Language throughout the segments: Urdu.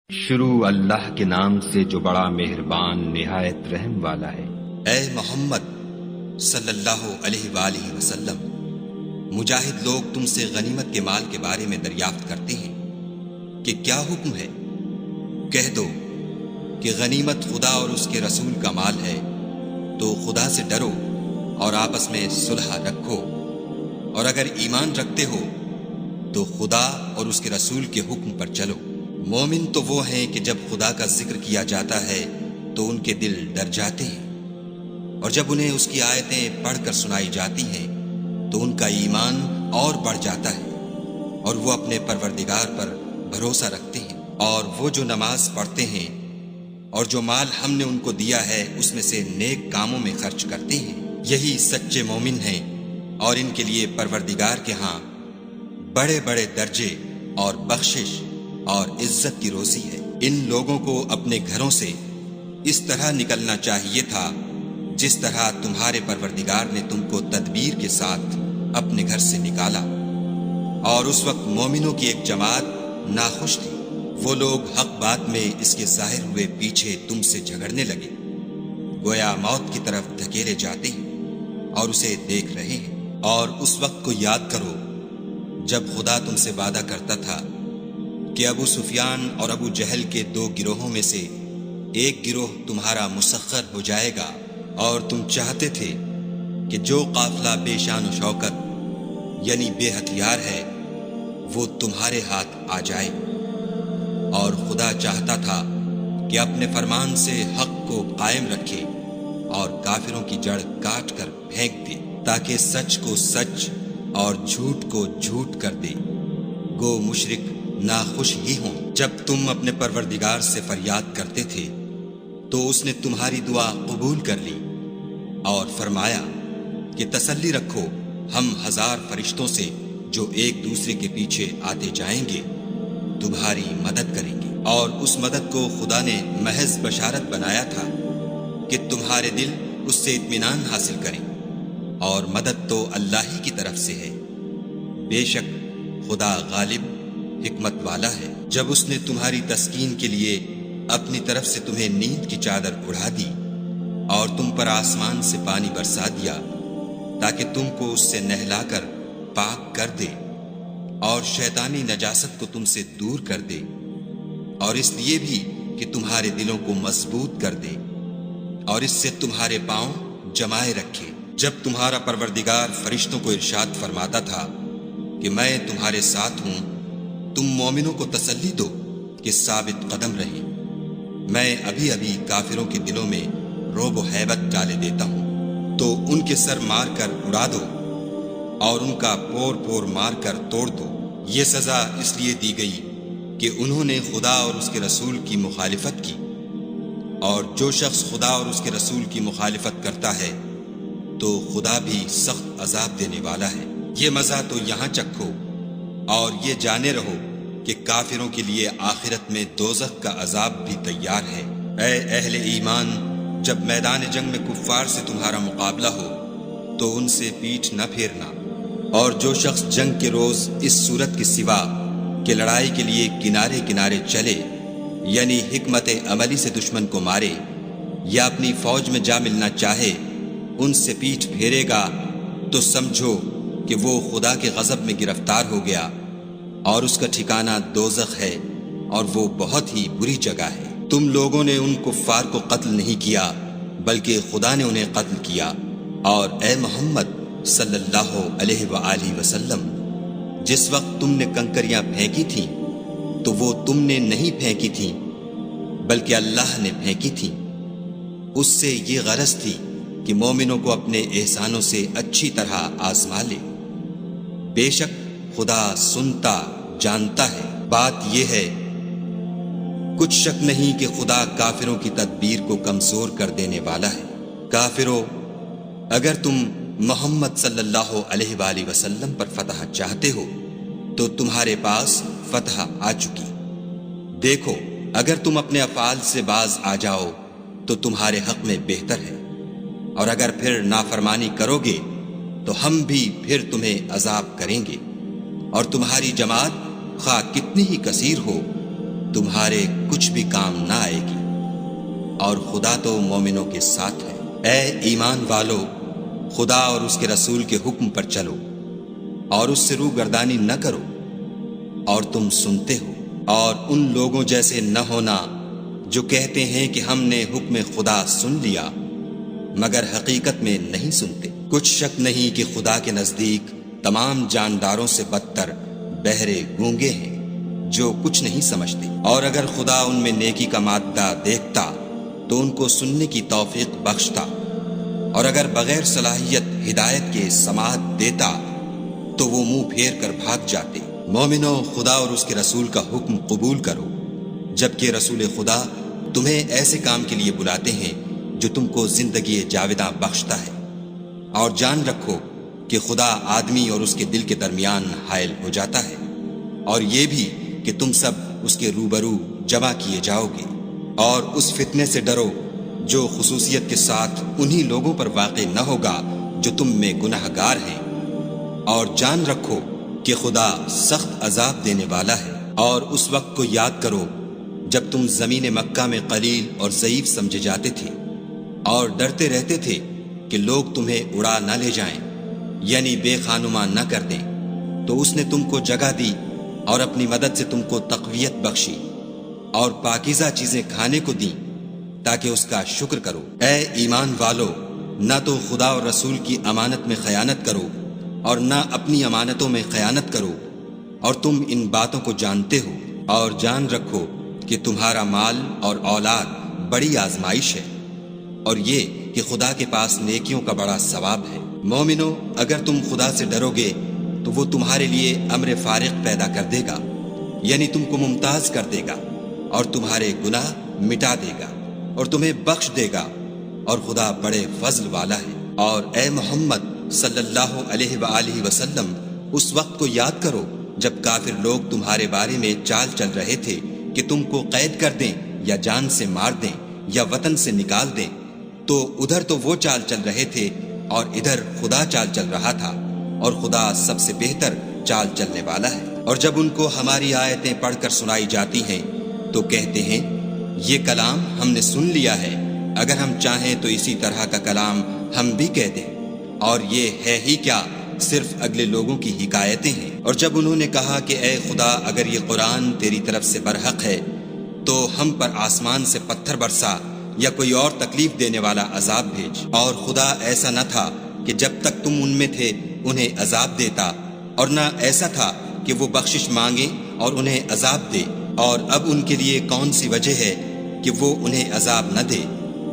شروع اللہ کے نام سے جو بڑا مہربان نہایت رحم والا ہے۔ اے محمد صلی اللہ علیہ وآلہ وسلم، مجاہد لوگ تم سے غنیمت کے مال کے بارے میں دریافت کرتے ہیں کہ کیا حکم ہے؟ کہہ دو کہ غنیمت خدا اور اس کے رسول کا مال ہے، تو خدا سے ڈرو اور آپس میں صلح رکھو، اور اگر ایمان رکھتے ہو تو خدا اور اس کے رسول کے حکم پر چلو۔ مومن تو وہ ہیں کہ جب خدا کا ذکر کیا جاتا ہے تو ان کے دل ڈر جاتے ہیں، اور جب انہیں اس کی آیتیں پڑھ کر سنائی جاتی ہیں تو ان کا ایمان اور بڑھ جاتا ہے، اور وہ اپنے پروردگار پر بھروسہ رکھتے ہیں، اور وہ جو نماز پڑھتے ہیں اور جو مال ہم نے ان کو دیا ہے اس میں سے نیک کاموں میں خرچ کرتے ہیں، یہی سچے مومن ہیں، اور ان کے لیے پروردگار کے ہاں بڑے بڑے درجے اور بخشش اور عزت کی روزی ہے۔ ان لوگوں کو اپنے گھروں سے اس طرح نکلنا چاہیے تھا جس طرح تمہارے پروردگار نے تم کو تدبیر کے ساتھ اپنے گھر سے نکالا، اور اس وقت مومنوں کی ایک جماعت ناخوش تھی۔ وہ لوگ حق بات میں اس کے ظاہر ہوئے پیچھے تم سے جھگڑنے لگے، گویا موت کی طرف دھکیلے جاتے ہیں اور اسے دیکھ رہے ہیں۔ اور اس وقت کو یاد کرو جب خدا تم سے وعدہ کرتا تھا کہ ابو سفیان اور ابو جہل کے دو گروہوں میں سے ایک گروہ تمہارا مسخر ہو جائے گا، اور تم چاہتے تھے کہ جو قافلہ بے شان و شوکت یعنی بے ہتھیار ہے وہ تمہارے ہاتھ آ جائے، اور خدا چاہتا تھا کہ اپنے فرمان سے حق کو قائم رکھے اور کافروں کی جڑ کاٹ کر پھینک دے، تاکہ سچ کو سچ اور جھوٹ کو جھوٹ کر دے۔ گو مشرک ناخوش ہی ہوں۔ جب تم اپنے پروردگار سے فریاد کرتے تھے تو اس نے تمہاری دعا قبول کر لی اور فرمایا کہ تسلی رکھو، ہم 1000 فرشتوں سے جو ایک دوسرے کے پیچھے آتے جائیں گے تمہاری مدد کریں گے۔ اور اس مدد کو خدا نے محض بشارت بنایا تھا کہ تمہارے دل اس سے اطمینان حاصل کریں، اور مدد تو اللہ ہی کی طرف سے ہے، بے شک خدا غالب حکمت والا ہے۔ جب اس نے تمہاری تسکین کے لیے اپنی طرف سے تمہیں نیند کی چادر اڑا دی اور تم پر آسمان سے پانی برسا دیا تاکہ تم کو اس سے نہلا کر پاک کر دے، اور شیطانی نجاست کو تم سے دور کر دے، اور اس لیے بھی کہ تمہارے دلوں کو مضبوط کر دے اور اس سے تمہارے پاؤں جمائے رکھے۔ جب تمہارا پروردگار فرشتوں کو ارشاد فرماتا تھا کہ میں تمہارے ساتھ ہوں، تم مومنوں کو تسلی دو کہ ثابت قدم رہیں، میں ابھی ابھی کافروں کے دلوں میں رعب و ہیبت ڈالے دیتا ہوں، تو ان کے سر مار کر اڑا دو اور ان کا پور پور مار کر توڑ دو۔ یہ سزا اس لیے دی گئی کہ انہوں نے خدا اور اس کے رسول کی مخالفت کی، اور جو شخص خدا اور اس کے رسول کی مخالفت کرتا ہے تو خدا بھی سخت عذاب دینے والا ہے۔ یہ مزہ تو یہاں چکھو، اور یہ جانے رہو کہ کافروں کے لیے آخرت میں دوزخ کا عذاب بھی تیار ہے۔ اے اہل ایمان، جب میدان جنگ میں کفار سے تمہارا مقابلہ ہو تو ان سے پیٹھ نہ پھیرنا، اور جو شخص جنگ کے روز اس صورت کے سوا کہ لڑائی کے لیے کنارے کنارے چلے، یعنی حکمت عملی سے دشمن کو مارے یا اپنی فوج میں جا ملنا چاہے، ان سے پیٹھ پھیرے گا تو سمجھو کہ وہ خدا کے غضب میں گرفتار ہو گیا، اور اس کا ٹھکانہ دوزخ ہے، اور وہ بہت ہی بری جگہ ہے۔ تم لوگوں نے ان کفار کو قتل نہیں کیا بلکہ خدا نے انہیں قتل کیا، اور اے محمد صلی اللہ علیہ وآلہ وسلم، جس وقت تم نے کنکریاں پھینکی تھیں تو وہ تم نے نہیں پھینکی تھیں بلکہ اللہ نے پھینکی تھیں۔ اس سے یہ غرض تھی کہ مومنوں کو اپنے احسانوں سے اچھی طرح آزما لے، بے شک خدا سنتا جانتا ہے۔ بات یہ ہے، کچھ شک نہیں کہ خدا کافروں کی تدبیر کو کمزور کر دینے والا ہے۔ کافروں، اگر تم محمد صلی اللہ علیہ وآلہ وسلم پر فتح چاہتے ہو تو تمہارے پاس فتح آ چکی۔ دیکھو، اگر تم اپنے افعال سے باز آ جاؤ تو تمہارے حق میں بہتر ہے، اور اگر پھر نافرمانی کرو گے تو ہم بھی پھر تمہیں عذاب کریں گے، اور تمہاری جماعت خواہ کتنی ہی کثیر ہو تمہارے کچھ بھی کام نہ آئے گی، اور خدا تو مومنوں کے ساتھ ہے۔ اے ایمان والو، خدا اور اس کے رسول کے حکم پر چلو اور اس سے روگردانی نہ کرو، اور تم سنتے ہو، اور ان لوگوں جیسے نہ ہونا جو کہتے ہیں کہ ہم نے حکم خدا سن لیا مگر حقیقت میں نہیں سنتے۔ کچھ شک نہیں کہ خدا کے نزدیک تمام جانداروں سے بدتر بہرے گونگے ہیں جو کچھ نہیں سمجھتے، اور اگر خدا ان میں نیکی کا مادہ دیکھتا تو ان کو سننے کی توفیق بخشتا، اور اگر بغیر صلاحیت ہدایت کے سماعت دیتا تو وہ منہ پھیر کر بھاگ جاتے۔ مومنو، خدا اور اس کے رسول کا حکم قبول کرو، جبکہ رسول خدا تمہیں ایسے کام کے لیے بلاتے ہیں جو تم کو زندگی جاوداں بخشتا ہے، اور جان رکھو کہ خدا آدمی اور اس کے دل کے درمیان حائل ہو جاتا ہے، اور یہ بھی کہ تم سب اس کے روبرو جمع کیے جاؤ گے، اور اس فتنے سے ڈرو جو خصوصیت کے ساتھ انہی لوگوں پر واقع نہ ہوگا جو تم میں گناہ گار ہیں، اور جان رکھو کہ خدا سخت عذاب دینے والا ہے۔ اور اس وقت کو یاد کرو جب تم زمین مکہ میں قلیل اور ضعیف سمجھے جاتے تھے، اور ڈرتے رہتے تھے کہ لوگ تمہیں اڑا نہ لے جائیں، یعنی بے خانما نہ کر دیں، تو اس نے تم کو جگہ دی اور اپنی مدد سے تم کو تقویت بخشی اور پاکیزہ چیزیں کھانے کو دیں تاکہ اس کا شکر کرو۔ اے ایمان والو، نہ تو خدا اور رسول کی امانت میں خیانت کرو اور نہ اپنی امانتوں میں خیانت کرو، اور تم ان باتوں کو جانتے ہو، اور جان رکھو کہ تمہارا مال اور اولاد بڑی آزمائش ہے، اور یہ کہ خدا کے پاس نیکیوں کا بڑا ثواب ہے۔ مومنو، اگر تم خدا سے ڈرو گے تو وہ تمہارے لیے امر فارغ پیدا کر دے گا، یعنی تم کو ممتاز کر دے گا اور تمہارے گناہ مٹا دے گا اور تمہیں بخش دے گا، اور خدا بڑے فضل والا ہے۔ اور اے محمد صلی اللہ علیہ وآلہ وسلم، اس وقت کو یاد کرو جب کافر لوگ تمہارے بارے میں چال چل رہے تھے کہ تم کو قید کر دیں یا جان سے مار دیں یا وطن سے نکال دیں، تو ادھر تو وہ چال چل رہے تھے اور ادھر خدا چال چل رہا تھا، اور خدا سب سے بہتر چال چلنے والا ہے۔ اور جب ان کو ہماری آیتیں پڑھ کر سنائی جاتی ہیں تو کہتے ہیں یہ کلام ہم نے سن لیا ہے، اگر ہم چاہیں تو اسی طرح کا کلام ہم بھی کہہ دیں، اور یہ ہے ہی کیا، صرف اگلے لوگوں کی حکایتیں ہیں۔ اور جب انہوں نے کہا کہ اے خدا، اگر یہ قرآن تیری طرف سے برحق ہے تو ہم پر آسمان سے پتھر برسا یا کوئی اور تکلیف دینے والا عذاب بھیج، اور خدا ایسا نہ تھا کہ جب تک تم ان میں تھے انہیں عذاب دیتا، اور نہ ایسا تھا کہ وہ بخشش مانگے اور انہیں عذاب دے، اور اب ان کے لیے کون سی وجہ ہے کہ وہ انہیں عذاب نہ دے،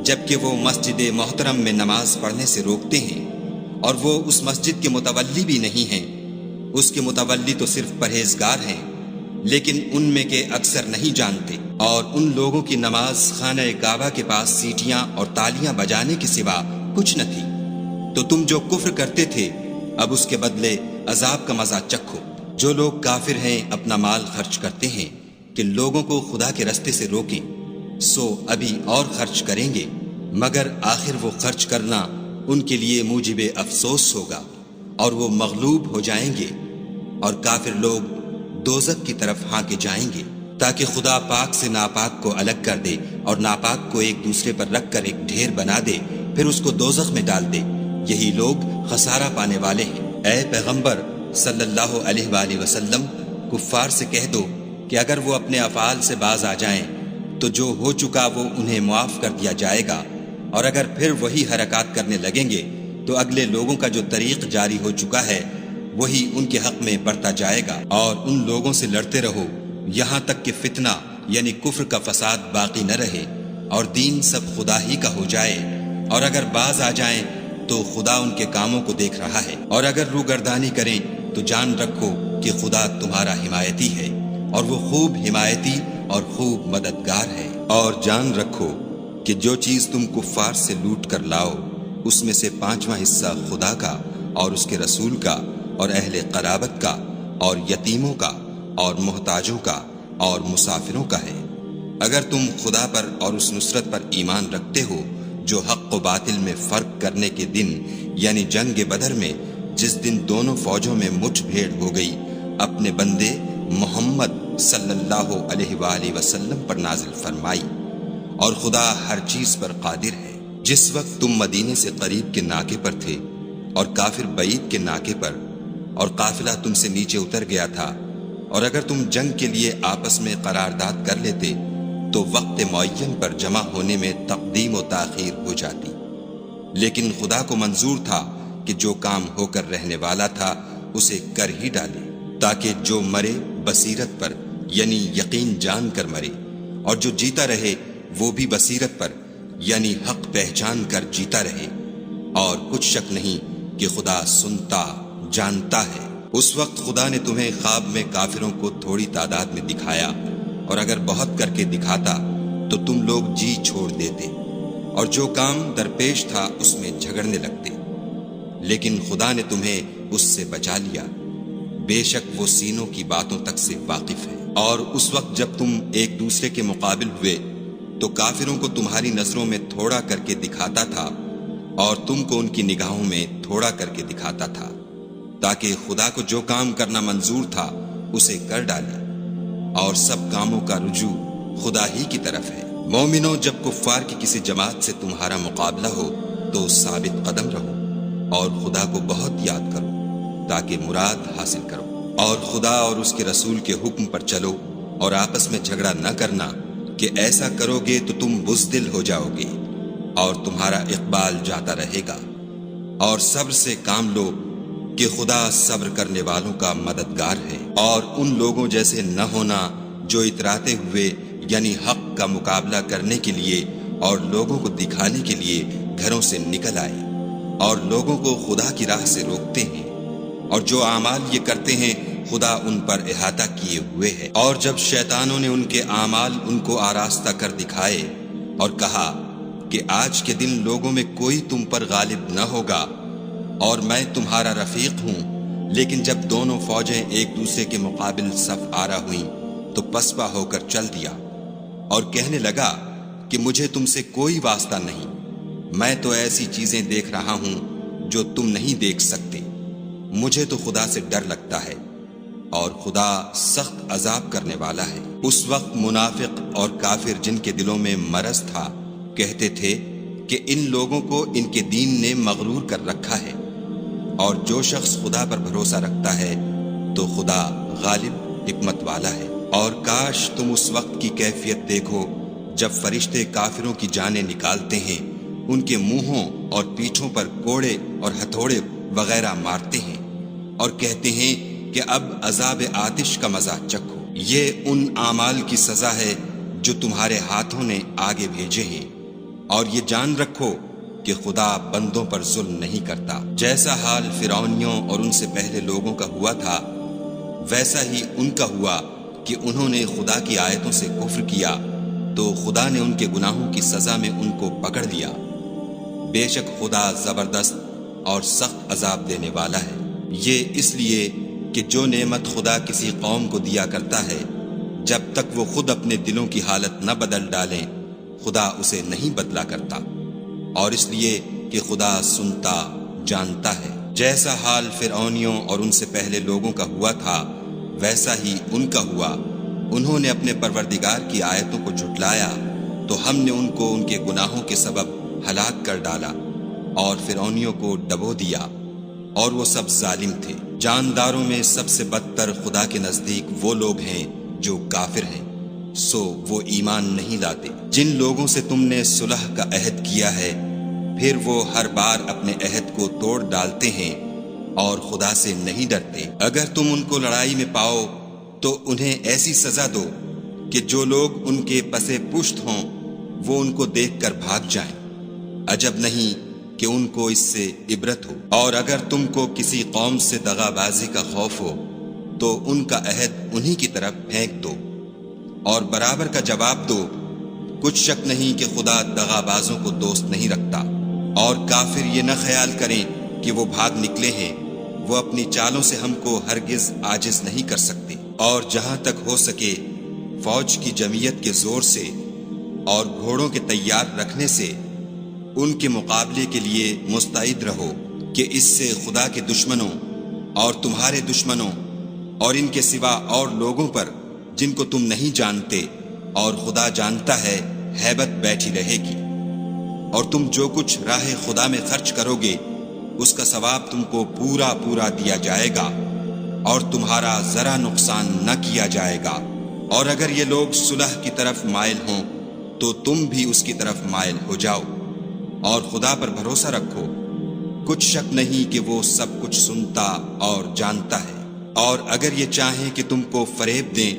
جبکہ وہ مسجد محترم میں نماز پڑھنے سے روکتے ہیں، اور وہ اس مسجد کے متولی بھی نہیں ہیں، اس کے متولی تو صرف پرہیزگار ہیں، لیکن ان میں کے اکثر نہیں جانتے۔ اور ان لوگوں کی نماز خانہ کعبہ کے پاس سیٹیاں اور تالیاں بجانے کے سوا کچھ نہ تھی، تو تم جو کفر کرتے تھے اب اس کے بدلے عذاب کا مزہ چکھو۔ جو لوگ کافر ہیں اپنا مال خرچ کرتے ہیں کہ لوگوں کو خدا کے رستے سے روکیں، سو ابھی اور خرچ کریں گے، مگر آخر وہ خرچ کرنا ان کے لیے موجب افسوس ہوگا، اور وہ مغلوب ہو جائیں گے، اور کافر لوگ دوزخ کی طرف ہانکے جائیں گے، تاکہ خدا پاک سے ناپاک کو الگ کر دے اور ناپاک کو ایک دوسرے پر رکھ کر ایک ڈھیر بنا دے، پھر اس کو دوزخ میں ڈال دے۔ یہی لوگ خسارہ پانے والے ہیں۔ اے پیغمبر صلی اللہ علیہ وآلہ وسلم، کفار سے کہہ دو کہ اگر وہ اپنے افعال سے باز آ جائیں تو جو ہو چکا وہ انہیں معاف کر دیا جائے گا، اور اگر پھر وہی حرکات کرنے لگیں گے تو اگلے لوگوں کا جو طریق جاری ہو چکا ہے وہی ان کے حق میں بڑھتا جائے گا، اور ان لوگوں سے لڑتے رہو یہاں تک کہ فتنہ یعنی کفر کا فساد باقی نہ رہے اور دین سب خدا ہی کا ہو جائے، اور اگر باز آ جائیں تو خدا ان کے کاموں کو دیکھ رہا ہے، اور اگر روگردانی کریں تو جان رکھو کہ خدا تمہارا حمایتی ہے، اور وہ خوب حمایتی اور خوب مددگار ہے۔ اور جان رکھو کہ جو چیز تم کفار سے لوٹ کر لاؤ اس میں سے 5واں حصہ خدا کا اور اس کے رسول کا اور اہل قرابت کا اور یتیموں کا اور محتاجوں کا اور مسافروں کا ہے۔ اگر تم خدا پر اور اس نصرت پر ایمان رکھتے ہو جو حق و باطل میں فرق کرنے کے دن یعنی جنگ بدر میں، جس دن دونوں فوجوں میں مٹھ بھیڑ ہو گئی، اپنے بندے محمد صلی اللہ علیہ وآلہ وسلم پر نازل فرمائی، اور خدا ہر چیز پر قادر ہے۔ جس وقت تم مدینے سے قریب کے ناکے پر تھے اور کافر بعید کے ناکے پر، اور قافلہ تم سے نیچے اتر گیا تھا، اور اگر تم جنگ کے لیے آپس میں قرارداد کر لیتے تو وقت معین پر جمع ہونے میں تقدیم و تاخیر ہو جاتی، لیکن خدا کو منظور تھا کہ جو کام ہو کر رہنے والا تھا اسے کر ہی ڈالے، تاکہ جو مرے بصیرت پر یعنی یقین جان کر مرے، اور جو جیتا رہے وہ بھی بصیرت پر یعنی حق پہچان کر جیتا رہے، اور کچھ شک نہیں کہ خدا سنتا جانتا ہے۔ اس وقت خدا نے تمہیں خواب میں کافروں کو تھوڑی تعداد میں دکھایا، اور اگر بہت کر کے دکھاتا تو تم لوگ جی چھوڑ دیتے، اور جو کام درپیش تھا اس میں جھگڑنے لگتے، لیکن خدا نے تمہیں اس سے بچا لیا، بے شک وہ سینوں کی باتوں تک سے واقف ہے۔ اور اس وقت جب تم ایک دوسرے کے مقابل ہوئے تو کافروں کو تمہاری نظروں میں تھوڑا کر کے دکھاتا تھا، اور تم کو ان کی نگاہوں میں تھوڑا کر کے دکھاتا تھا، تاکہ خدا کو جو کام کرنا منظور تھا اسے کر ڈالے، اور سب کاموں کا رجوع خدا ہی کی طرف ہے۔ مومنو، جب کفار کی کسی جماعت سے تمہارا مقابلہ ہو تو ثابت قدم رہو، اور خدا کو بہت یاد کرو تاکہ مراد حاصل کرو، اور خدا اور اس کے رسول کے حکم پر چلو، اور آپس میں جھگڑا نہ کرنا، کہ ایسا کرو گے تو تم بزدل ہو جاؤ گے اور تمہارا اقبال جاتا رہے گا، اور صبر سے کام لو کہ خدا صبر کرنے والوں کا مددگار ہے۔ اور ان لوگوں جیسے نہ ہونا جو اتراتے ہوئے یعنی حق کا مقابلہ کرنے کے لیے اور لوگوں کو دکھانے کے لیے گھروں سے نکل آئے اور لوگوں کو خدا کی راہ سے روکتے ہیں، اور جو اعمال یہ کرتے ہیں خدا ان پر احاطہ کیے ہوئے ہے۔ اور جب شیطانوں نے ان کے اعمال ان کو آراستہ کر دکھائے اور کہا کہ آج کے دن لوگوں میں کوئی تم پر غالب نہ ہوگا اور میں تمہارا رفیق ہوں، لیکن جب دونوں فوجیں ایک دوسرے کے مقابل صف آرا ہوئیں تو پسپا ہو کر چل دیا اور کہنے لگا کہ مجھے تم سے کوئی واسطہ نہیں، میں تو ایسی چیزیں دیکھ رہا ہوں جو تم نہیں دیکھ سکتے، مجھے تو خدا سے ڈر لگتا ہے اور خدا سخت عذاب کرنے والا ہے۔ اس وقت منافق اور کافر جن کے دلوں میں مرض تھا کہتے تھے کہ ان لوگوں کو ان کے دین نے مغرور کر رکھا ہے، اور جو شخص خدا پر بھروسہ رکھتا ہے تو خدا غالب حکمت والا ہے۔ اور کاش تم اس وقت کی کیفیت دیکھو جب فرشتے کافروں کی جانیں نکالتے ہیں، ان کے منہوں اور پیٹھوں پر کوڑے اور ہتھوڑے وغیرہ مارتے ہیں اور کہتے ہیں کہ اب عذاب آتش کا مزہ چکھو، یہ ان اعمال کی سزا ہے جو تمہارے ہاتھوں نے آگے بھیجے ہیں، اور یہ جان رکھو کہ خدا بندوں پر ظلم نہیں کرتا۔ جیسا حال فرعونیوں اور ان سے پہلے لوگوں کا ہوا تھا ویسا ہی ان کا ہوا کہ انہوں نے خدا کی آیتوں سے کفر کیا تو خدا نے ان کے گناہوں کی سزا میں ان کو پکڑ لیا، بے شک خدا زبردست اور سخت عذاب دینے والا ہے۔ یہ اس لیے کہ جو نعمت خدا کسی قوم کو دیا کرتا ہے جب تک وہ خود اپنے دلوں کی حالت نہ بدل ڈالیں خدا اسے نہیں بدلا کرتا، اور اس لیے کہ خدا سنتا جانتا ہے۔ جیسا حال فرعونیوں اور ان سے پہلے لوگوں کا ہوا تھا ویسا ہی ان کا ہوا، انہوں نے اپنے پروردگار کی آیتوں کو جھٹلایا تو ہم نے ان کو ان کے گناہوں کے سبب ہلاک کر ڈالا اور فرعونیوں کو ڈبو دیا، اور وہ سب ظالم تھے۔ جانداروں میں سب سے بدتر خدا کے نزدیک وہ لوگ ہیں جو کافر ہیں، سو وہ ایمان نہیں لاتے۔ جن لوگوں سے تم نے صلح کا عہد کیا ہے پھر وہ ہر بار اپنے عہد کو توڑ ڈالتے ہیں اور خدا سے نہیں ڈرتے۔ اگر تم ان کو لڑائی میں پاؤ تو انہیں ایسی سزا دو کہ جو لوگ ان کے پسے پشت ہوں وہ ان کو دیکھ کر بھاگ جائیں، عجب نہیں کہ ان کو اس سے عبرت ہو۔ اور اگر تم کو کسی قوم سے دغا بازی کا خوف ہو تو ان کا عہد انہی کی طرف پھینک دو اور برابر کا جواب دو، کچھ شک نہیں کہ خدا دغا بازوں کو دوست نہیں رکھتا۔ اور کافر یہ نہ خیال کریں کہ وہ بھاگ نکلے ہیں، وہ اپنی چالوں سے ہم کو ہرگز عاجز نہیں کر سکتے۔ اور جہاں تک ہو سکے فوج کی جمعیت کے زور سے اور گھوڑوں کے تیار رکھنے سے ان کے مقابلے کے لیے مستعد رہو، کہ اس سے خدا کے دشمنوں اور تمہارے دشمنوں اور ان کے سوا اور لوگوں پر جن کو تم نہیں جانتے، اور خدا جانتا ہے ہیبت بیٹھی رہے گی۔ اور تم جو کچھ راہ خدا میں خرچ کرو گے اس کا ثواب تم کو پورا پورا دیا جائے گا، اور تمہارا ذرا نقصان نہ کیا جائے گا۔ اور اگر یہ لوگ صلح کی طرف مائل ہوں تو تم بھی اس کی طرف مائل ہو جاؤ، اور خدا پر بھروسہ رکھو، کچھ شک نہیں کہ وہ سب کچھ سنتا اور جانتا ہے۔ اور اگر یہ چاہیں کہ تم کو فریب دیں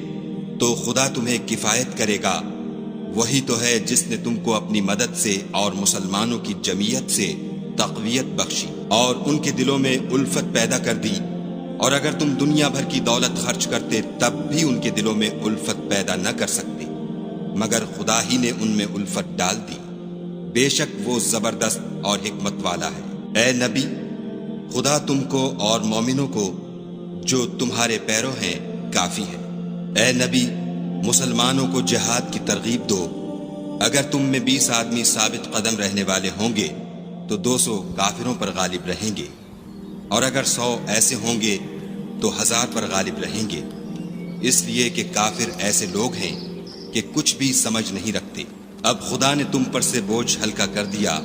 تو خدا تمہیں کفایت کرے گا، وہی تو ہے جس نے تم کو اپنی مدد سے اور مسلمانوں کی جمعیت سے تقویت بخشی اور ان کے دلوں میں الفت پیدا کر دی۔ اور اگر تم دنیا بھر کی دولت خرچ کرتے تب بھی ان کے دلوں میں الفت پیدا نہ کر سکتے، مگر خدا ہی نے ان میں الفت ڈال دی۔ بے شک وہ زبردست اور حکمت والا ہے۔ اے نبی، خدا تم کو اور مومنوں کو جو تمہارے پیرو ہیں کافی ہے۔ اے نبی، مسلمانوں کو جہاد کی ترغیب دو۔ اگر تم میں 20 آدمی ثابت قدم رہنے والے ہوں گے تو 200 کافروں پر غالب رہیں گے، اور اگر 100 ایسے ہوں گے تو 1000 پر غالب رہیں گے، اس لیے کہ کافر ایسے لوگ ہیں کہ کچھ بھی سمجھ نہیں رکھتے۔ اب خدا نے تم پر سے بوجھ ہلکا کر دیا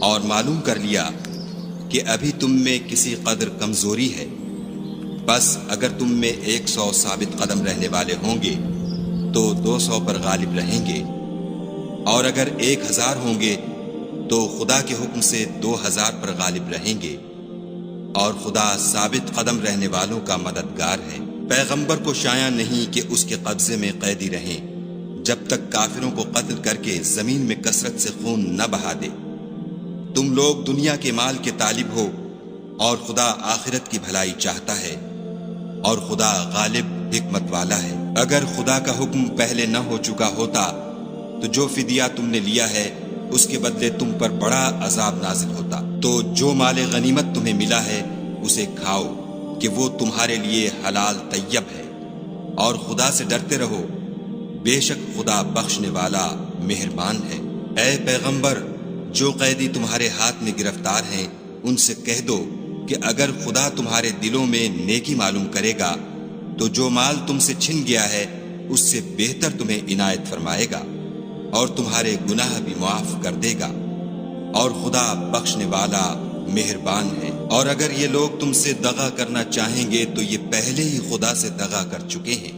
اور معلوم کر لیا کہ ابھی تم میں کسی قدر کمزوری ہے، بس اگر تم میں 100 ثابت قدم رہنے والے ہوں گے تو 200 پر غالب رہیں گے، اور اگر 1000 ہوں گے تو خدا کے حکم سے 2000 پر غالب رہیں گے، اور خدا ثابت قدم رہنے والوں کا مددگار ہے۔ پیغمبر کو شایع نہیں کہ اس کے قبضے میں قیدی رہیں جب تک کافروں کو قتل کر کے زمین میں کثرت سے خون نہ بہا دے۔ تم لوگ دنیا کے مال کے طالب ہو اور خدا آخرت کی بھلائی چاہتا ہے، اور خدا غالب حکمت والا ہے۔ اگر خدا کا حکم پہلے نہ ہو چکا ہوتا تو جو فدیہ تم نے لیا ہے اس کے بدلے تم پر بڑا عذاب نازل ہوتا۔ تو جو مال غنیمت تمہیں ملا ہے اسے کھاؤ کہ وہ تمہارے لیے حلال طیب ہے، اور خدا سے ڈرتے رہو، بے شک خدا بخشنے والا مہربان ہے۔ اے پیغمبر، جو قیدی تمہارے ہاتھ میں گرفتار ہیں ان سے کہہ دو کہ اگر خدا تمہارے دلوں میں نیکی معلوم کرے گا تو جو مال تم سے چھن گیا ہے اس سے بہتر تمہیں عنایت فرمائے گا، اور تمہارے گناہ بھی معاف کر دے گا، اور خدا بخشنے والا مہربان ہے۔ اور اگر یہ لوگ تم سے دغا کرنا چاہیں گے تو یہ پہلے ہی خدا سے دغا کر چکے ہیں،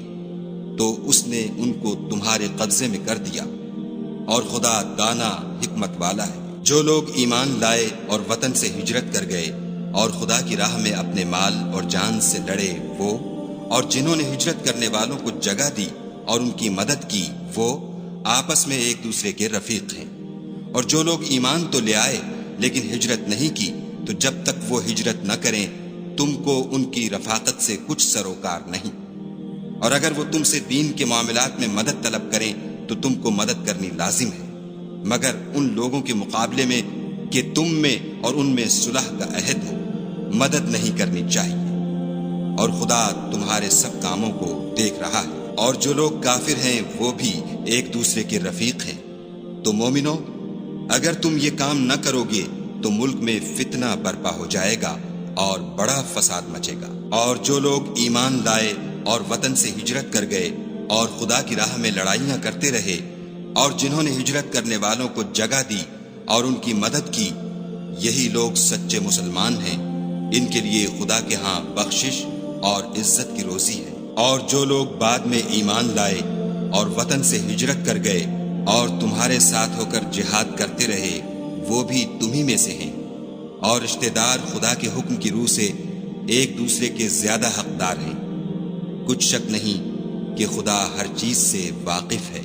تو اس نے ان کو تمہارے قبضے میں کر دیا، اور خدا دانا حکمت والا ہے۔ جو لوگ ایمان لائے اور وطن سے ہجرت کر گئے اور خدا کی راہ میں اپنے مال اور جان سے لڑے وہ، اور جنہوں نے ہجرت کرنے والوں کو جگہ دی اور ان کی مدد کی وہ آپس میں ایک دوسرے کے رفیق ہیں۔ اور جو لوگ ایمان تو لے آئے لیکن ہجرت نہیں کی تو جب تک وہ ہجرت نہ کریں تم کو ان کی رفاقت سے کچھ سروکار نہیں، اور اگر وہ تم سے دین کے معاملات میں مدد طلب کریں تو تم کو مدد کرنی لازم ہے، مگر ان لوگوں کے مقابلے میں کہ تم میں اور ان میں صلح کا عہد ہو مدد نہیں کرنی چاہیے، اور خدا تمہارے سب کاموں کو دیکھ رہا ہے۔ اور جو لوگ کافر ہیں وہ بھی ایک دوسرے کے رفیق ہیں۔ تو مومنو، اگر تم یہ کام نہ کرو گے تو ملک میں فتنہ برپا ہو جائے گا اور بڑا فساد مچے گا۔ اور جو لوگ ایمان لائے اور وطن سے ہجرت کر گئے اور خدا کی راہ میں لڑائیاں کرتے رہے، اور جنہوں نے ہجرت کرنے والوں کو جگہ دی اور ان کی مدد کی، یہی لوگ سچے مسلمان ہیں، ان کے لیے خدا کے ہاں بخشش اور عزت کی روزی ہے۔ اور جو لوگ بعد میں ایمان لائے اور وطن سے ہجرت کر گئے اور تمہارے ساتھ ہو کر جہاد کرتے رہے، وہ بھی تمہیں میں سے ہیں، اور رشتہ دار خدا کے حکم کی روح سے ایک دوسرے کے زیادہ حقدار ہیں۔ کچھ شک نہیں کہ خدا ہر چیز سے واقف ہے۔